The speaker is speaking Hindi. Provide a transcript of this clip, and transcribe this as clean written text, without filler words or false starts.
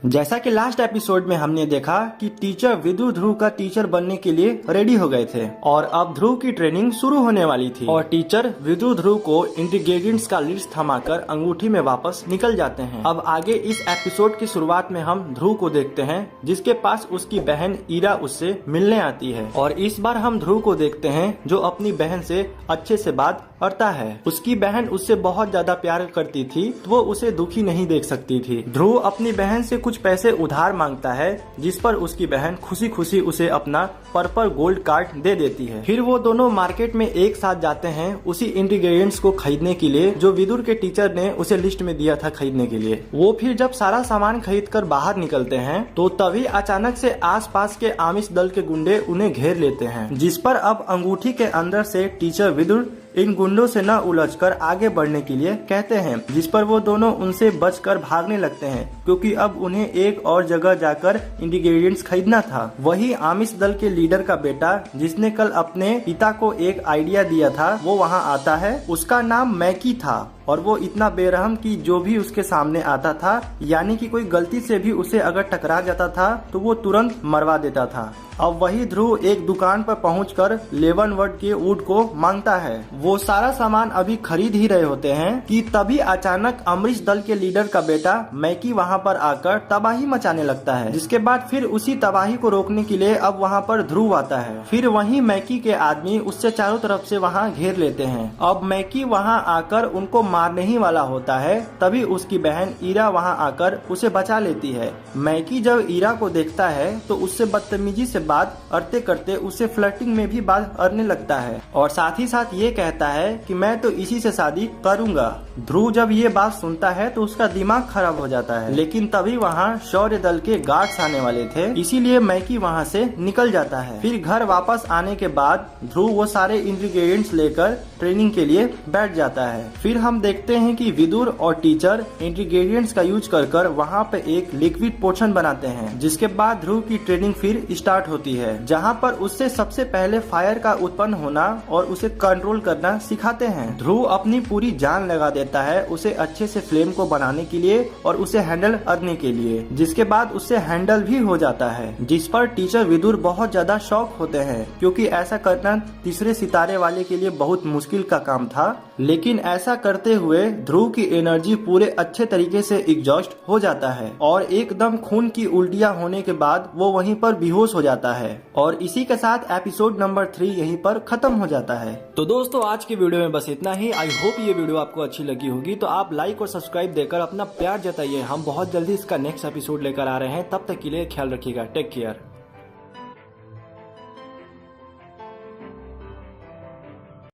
जैसा कि लास्ट एपिसोड में हमने देखा कि टीचर विदुर ध्रुव का टीचर बनने के लिए रेडी हो गए थे और अब ध्रुव की ट्रेनिंग शुरू होने वाली थी और टीचर विदुर ध्रुव को इंग्रेडिएंट्स का लिस्ट थमाकर अंगूठी में वापस निकल जाते हैं। अब आगे इस एपिसोड की शुरुआत में हम ध्रुव को देखते हैं जिसके पास उसकी बहन ईरा उससे मिलने आती है और इस बार हम ध्रुव को देखते हैं जो अपनी बहन से अच्छे से बात करता है। उसकी बहन उससे बहुत ज्यादा प्यार करती थी तो वो उसे दुखी नहीं देख सकती थी। ध्रुव अपनी बहन से कुछ पैसे उधार मांगता है जिस पर उसकी बहन खुशी खुशी उसे अपना पर्पल गोल्ड कार्ड दे देती है। फिर वो दोनों मार्केट में एक साथ जाते हैं उसी इंग्रेडिएंट्स को खरीदने के लिए जो विदुर के टीचर ने उसे लिस्ट में दिया था खरीदने के लिए। वो फिर जब सारा सामान खरीद कर बाहर निकलते हैं तो तभी अचानक से आसपास के आमिष दल के गुंडे उन्हें घेर लेते हैं, जिस पर अब अंगूठी के अंदर से टीचर विदुर इन गुंडों से न उलझकर आगे बढ़ने के लिए कहते हैं, जिस पर वो दोनों उनसे बचकर भागने लगते हैं क्योंकि अब उन्हें एक और जगह जाकर इंग्रेडिएंट्स खरीदना था। वही आमिष दल के लीडर का बेटा जिसने कल अपने पिता को एक आइडिया दिया था वो वहाँ आता है। उसका नाम मैकी था और वो इतना बेरहम कि जो भी उसके सामने आता था यानी कि कोई गलती से भी उसे अगर टकरा जाता था तो वो तुरंत मरवा देता था। अब वही ध्रुव एक दुकान पर पहुंचकर लेवनवर्ड के ऊँट को मांगता है। वो सारा सामान अभी खरीद ही रहे होते हैं कि तभी अचानक अमरीश दल के लीडर का बेटा मैकी वहां पर आकर तबाही मचाने लगता है, जिसके बाद फिर उसी तबाही को रोकने के लिए अब वहां पर ध्रुव आता है। फिर वही मैकी के आदमी उससे चारों तरफ से वहां घेर लेते हैं। अब मैकी वहां आकर उनको मारने ही वाला होता है तभी उसकी बहन ईरा वहां आकर उसे बचा लेती है। मैकी जब ईरा को देखता है तो उससे बदतमीजी से बात करते करते उसे फ्लर्टिंग में भी बात करने लगता है और साथ ही साथ ये कहता है कि मैं तो इसी से शादी करूंगा। ध्रुव जब ये बात सुनता है तो उसका दिमाग खराब हो जाता है, लेकिन तभी वहाँ शौर्य दल के गार्ड्स आने वाले थे इसीलिए मैकी वहाँ से निकल जाता है। फिर घर वापस आने के बाद ध्रुव वो सारे इंग्रेडिएंट्स लेकर ट्रेनिंग के लिए बैठ जाता है। फिर हम देखते हैं कि विदुर और टीचर इंग्रेडिएंट्स का यूज कर वहाँ पे एक लिक्विड पोशन बनाते हैं, जिसके बाद ध्रुव की ट्रेनिंग फिर स्टार्ट होती है जहाँ पर उससे सबसे पहले फायर का उत्पन्न होना और उसे कंट्रोल करना सिखाते हैं। ध्रुव अपनी पूरी जान लगा देता है उसे अच्छे से फ्लेम को बनाने के लिए और उसे हैंडल करने के लिए, जिसके बाद उससे हैंडल भी हो जाता है, जिस पर टीचर विदुर बहुत ज्यादा शॉक होते हैं क्योंकि ऐसा करना तीसरे सितारे वाले के लिए बहुत मुश्किल का काम था। लेकिन ऐसा करते हुए ध्रुव की एनर्जी पूरे अच्छे तरीके से एग्जॉस्ट हो जाता है और एकदम खून की उल्टियां होने के बाद वो वहीं पर बेहोश हो जाता है और इसी के साथ एपिसोड नंबर 3 यहीं पर खत्म हो जाता है। तो दोस्तों आज की वीडियो में बस इतना ही। आई होप ये वीडियो आपको अच्छी लगी होगी, तो आप लाइक और सब्सक्राइब देकर अपना प्यार जताइए। हम बहुत जल्दी इसका नेक्स्ट एपिसोड लेकर आ रहे हैं, तब तक के लिए ख्याल रखिएगा। Take care.